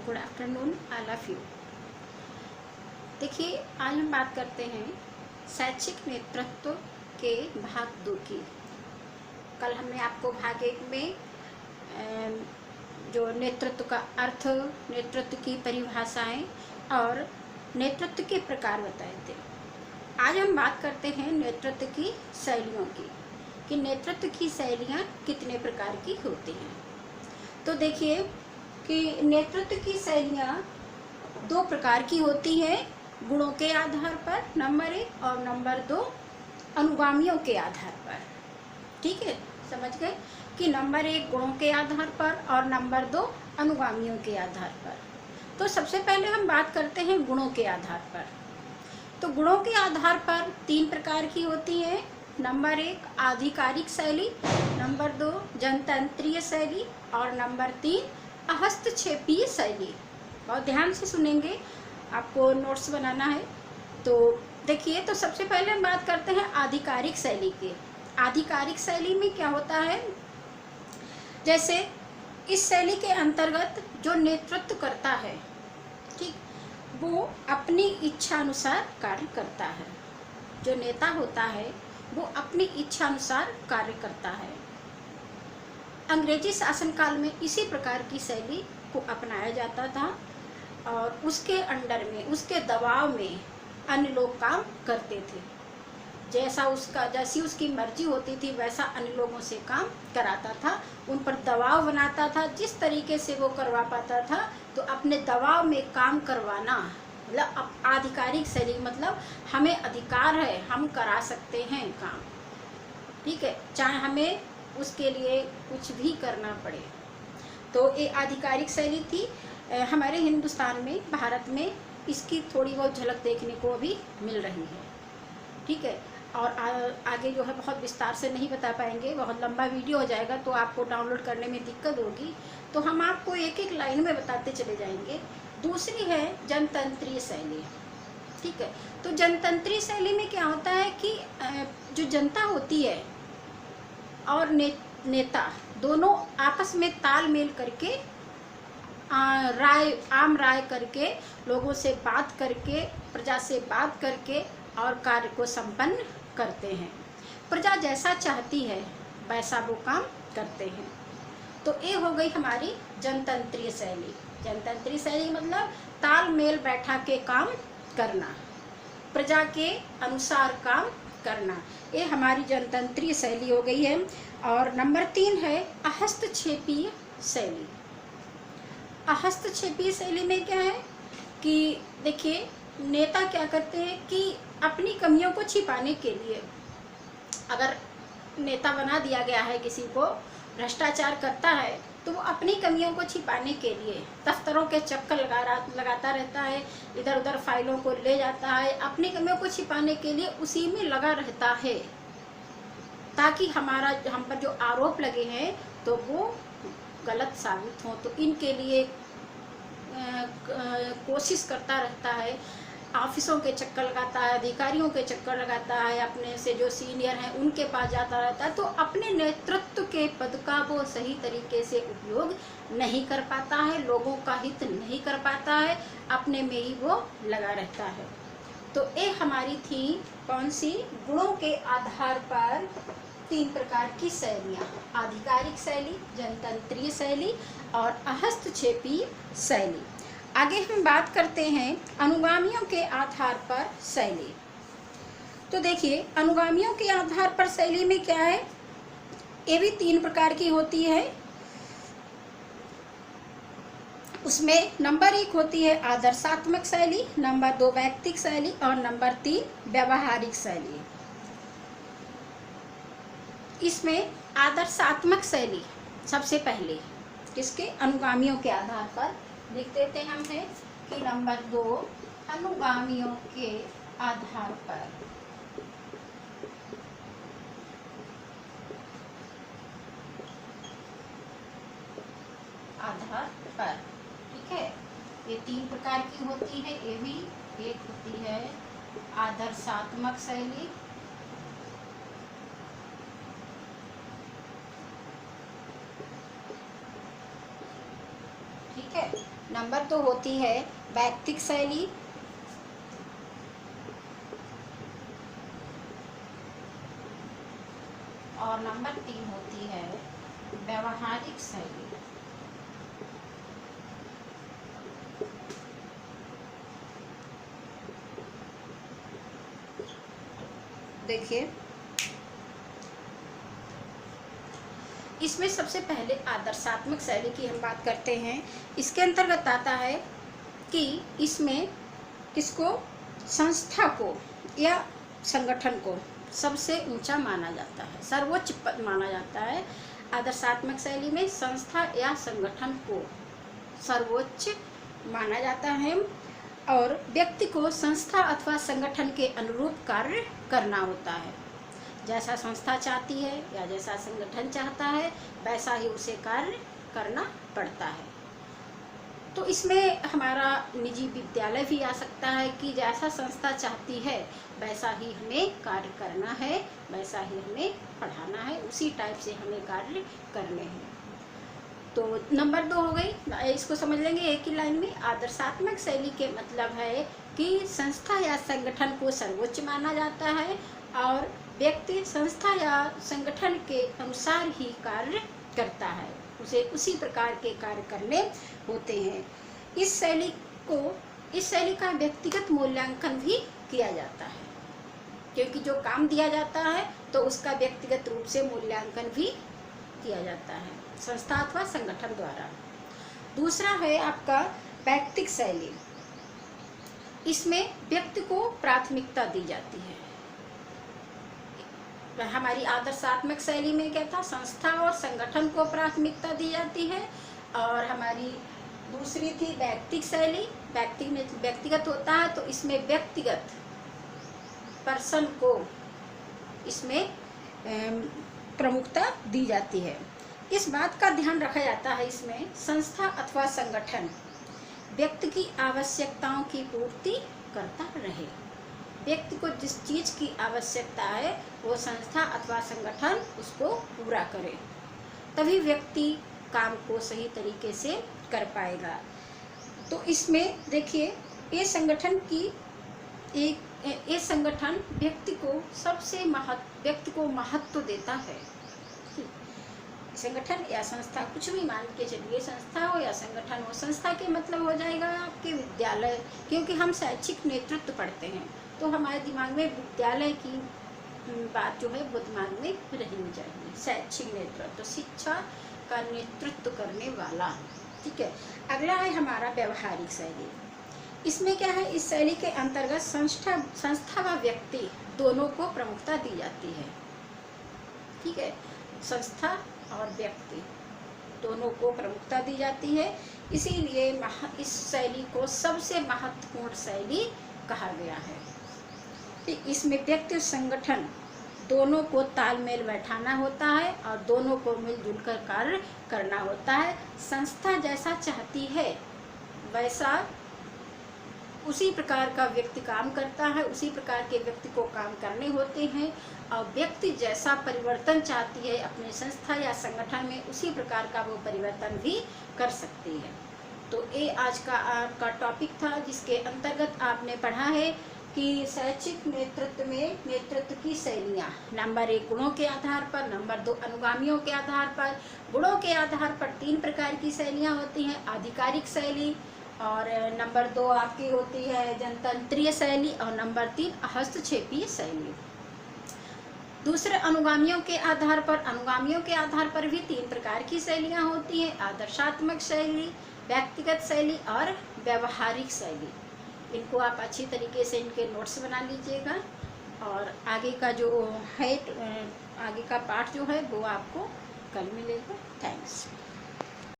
Good afternoon all of you. देखिए, आज हम बात करते हैं शैक्षिक नेतृत्व के भाग 2 की। कल हमने आपको भाग 1 में जो नेतृत्व का अर्थ, नेतृत्व की परिभाषाएं और नेतृत्व के प्रकार बताए थे। आज हम बात करते हैं नेतृत्व की शैलियों की, कि नेतृत्व की शैलियाँ कितने प्रकार की होती हैं। तो देखिए कि नेतृत्व की शैलियाँ 2 प्रकार की होती हैं, गुणों के आधार पर नंबर 1 और नंबर 2 अनुगामियों के आधार पर। ठीक है, समझ गए कि नंबर 1 गुणों के आधार पर और नंबर 2 अनुगामियों के आधार पर। तो सबसे पहले हम बात करते हैं गुणों के आधार पर। तो गुणों के आधार पर 3 प्रकार की होती हैं। नंबर 1 आधिकारिक शैली, नंबर 2 जनतंत्रीय शैली और नंबर 3 हस्तक्षेपीय शैली। बहुत ध्यान से सुनेंगे, आपको नोट्स बनाना है। तो देखिए, तो सबसे पहले हम बात करते हैं आधिकारिक शैली की। आधिकारिक शैली में क्या होता है, जैसे इस शैली के अंतर्गत जो नेतृत्व करता है, ठीक, वो अपनी इच्छा अनुसार कार्य करता है। जो नेता होता है वो अपनी इच्छा अनुसार कार्य करता है। अंग्रेजी शासनकाल में इसी प्रकार की शैली को अपनाया जाता था और उसके अंडर में, उसके दबाव में अन्य लोग काम करते थे। जैसी उसकी मर्जी होती थी वैसा अन्य लोगों से काम कराता था, उन पर दबाव बनाता था। जिस तरीके से वो करवा पाता था, तो अपने दबाव में काम करवाना मतलब आधिकारिक शैली, मतलब हमें अधिकार है, हम करा सकते हैं काम, ठीक है, चाहे हमें उसके लिए कुछ भी करना पड़े। तो ये आधिकारिक शैली थी। हमारे हिंदुस्तान में, भारत में इसकी थोड़ी बहुत झलक देखने को अभी मिल रही है, ठीक है। और आगे जो है बहुत विस्तार से नहीं बता पाएंगे, बहुत लंबा वीडियो हो जाएगा, तो आपको डाउनलोड करने में दिक्कत होगी। तो हम आपको एक एक लाइन में बताते चले जाएंगे। दूसरी है जनतंत्रीय शैली, ठीक है। तो जनतंत्रीय शैली में क्या होता है कि जो जनता होती है और नेता दोनों आपस में तालमेल करके आम राय करके, लोगों से बात करके, प्रजा से बात करके और कार्य को संपन्न करते हैं। प्रजा जैसा चाहती है वैसा वो काम करते हैं। तो ये हो गई हमारी जनतंत्रीय शैली। जनतंत्रीय शैली मतलब तालमेल बैठा के काम करना, प्रजा के अनुसार काम करना, ये हमारी जनतंत्रीय शैली हो गई है। और नंबर 3 है हस्तक्षेपीय शैली। हस्तक्षेपीय शैली में क्या है कि देखिए, नेता क्या करते हैं कि अपनी कमियों को छिपाने के लिए, अगर नेता बना दिया गया है, किसी को भ्रष्टाचार करता है, तो वो अपनी कमियों को छिपाने के लिए दफ्तरों के चक्कर लगाता रहता है, इधर उधर फाइलों को ले जाता है, अपनी कमियों को छिपाने के लिए उसी में लगा रहता है, ताकि हम पर जो आरोप लगे हैं तो वो गलत साबित हो। तो इनके लिए कोशिश करता रहता है, ऑफिसों के चक्कर लगाता है, अधिकारियों के चक्कर लगाता है, अपने से जो सीनियर हैं उनके पास जाता रहता है। तो अपने नेतृत्व के पद का वो सही तरीके से उपयोग नहीं कर पाता है, लोगों का हित नहीं कर पाता है, अपने में ही वो लगा रहता है। तो ये हमारी थी कौन सी, गुणों के आधार पर 3 प्रकार की शैलियाँ, आधिकारिक शैली, जनतंत्रीय शैली और हस्तक्षेपीय शैली। आगे हम बात करते हैं अनुगामियों के आधार पर शैली। तो देखिए, अनुगामियों के आधार पर शैली में क्या है, ये भी 3 प्रकार की होती है। उसमें नंबर 1 होती है आदर्शात्मक शैली, नंबर 2 व्यक्तिक शैली और नंबर 3 व्यावहारिक शैली। इसमें आदर्शात्मक शैली सबसे पहले किसके, अनुगामियों के आधार पर लिख देते हम हैं कि नंबर 2 अनुगामियों के आधार पर। ठीक है, ये 3 प्रकार की होती है। ये भी एक होती है आदर्शात्मक शैली, ठीक ठीक है। नंबर 2 होती है व्यक्तिक शैली, और नंबर 3 होती है व्यवहारिक शैली। देखिए, इसमें सबसे पहले आदर्शात्मक शैली की हम बात करते हैं। इसके अंतर्गत आता है कि इसमें किसको, संस्था को या संगठन को सबसे ऊंचा माना जाता है, सर्वोच्च पद माना जाता है। आदर्शात्मक शैली में संस्था या संगठन को सर्वोच्च माना जाता है और व्यक्ति को संस्था अथवा संगठन के अनुरूप कार्य करना होता है। जैसा संस्था चाहती है या जैसा संगठन चाहता है वैसा ही उसे कार्य करना पड़ता है। तो इसमें हमारा निजी विद्यालय भी आ सकता है कि जैसा संस्था चाहती है वैसा ही हमें कार्य करना है, वैसा ही हमें पढ़ाना है, उसी टाइप से हमें कार्य करने हैं। तो नंबर 2 हो गई, इसको समझ लेंगे एक ही लाइन में। आदर्शात्मक शैली के मतलब है कि संस्था या संगठन को सर्वोच्च माना जाता है और व्यक्ति संस्था या संगठन के अनुसार ही कार्य करता है, उसे उसी प्रकार के कार्य करने होते हैं। इस शैली का व्यक्तिगत मूल्यांकन भी किया जाता है, क्योंकि जो काम दिया जाता है तो उसका व्यक्तिगत रूप से मूल्यांकन भी किया जाता है संस्था अथवा संगठन द्वारा। दूसरा है आपका व्यक्तिक शैली। इसमें व्यक्ति को प्राथमिकता दी जाती है। हमारी आदर्शात्मक शैली में क्या था, संस्था और संगठन को प्राथमिकता दी जाती है, और हमारी दूसरी थी व्यक्तिक शैली। व्यक्तिगत होता है तो इसमें व्यक्तिगत पर्सन को इसमें प्रमुखता दी जाती है। इस बात का ध्यान रखा जाता है इसमें संस्था अथवा संगठन व्यक्ति की आवश्यकताओं की पूर्ति करता रहे। व्यक्ति को जिस चीज़ की आवश्यकता है वो संस्था अथवा संगठन उसको पूरा करे, तभी व्यक्ति काम को सही तरीके से कर पाएगा। तो इसमें देखिए, ये संगठन व्यक्ति को महत्व देता है। संगठन या संस्था, कुछ भी मान के चलिए, संस्था हो या संगठन हो। संस्था के मतलब हो जाएगा आपके विद्यालय, क्योंकि हम शैक्षिक नेतृत्व पढ़ते हैं तो हमारे दिमाग में विद्यालय की बात जो है वो दिमाग में रहनी चाहिए। शैक्षिक नेतृत्व तो शिक्षा का नेतृत्व करने वाला, ठीक है। अगला है हमारा व्यवहारिक शैली। इसमें क्या है, इस शैली के अंतर्गत संस्था व व्यक्ति दोनों को प्रमुखता दी जाती है, ठीक है। संस्था और व्यक्ति दोनों को प्रमुखता दी जाती है, इसीलिए इस शैली को सबसे महत्वपूर्ण शैली कहा गया है। इसमें व्यक्ति और संगठन दोनों को तालमेल बैठाना होता है और दोनों को मिलजुल कर कार्य करना होता है। संस्था जैसा चाहती है वैसा उसी प्रकार का व्यक्ति काम करता है, उसी प्रकार के व्यक्ति को काम करने होते हैं, और व्यक्ति जैसा परिवर्तन चाहती है अपने संस्था या संगठन में उसी प्रकार का वो परिवर्तन भी कर सकती है। तो ये आज का आपका टॉपिक था, जिसके अंतर्गत आपने पढ़ा है कि शैक्षिक नेतृत्व में नेतृत्व की शैलियाँ। नंबर 1 गुणों के आधार पर, नंबर 2 अनुगामियों के आधार पर। गुणों के आधार पर 3 प्रकार की शैलियाँ होती हैं, आधिकारिक शैली, और नंबर 2 आपकी होती है जनतंत्रीय शैली, और नंबर 3 हस्तक्षेपीय शैली। दूसरे अनुगामियों के आधार पर भी 3 प्रकार की शैलियाँ होती हैं, आदर्शात्मक शैली, व्यक्तिगत शैली और व्यवहारिक शैली। इनको आप अच्छी तरीके से इनके नोट्स बना लीजिएगा, और आगे का जो है आगे का पाठ जो है वो आपको कल मिलेगा। थैंक्स।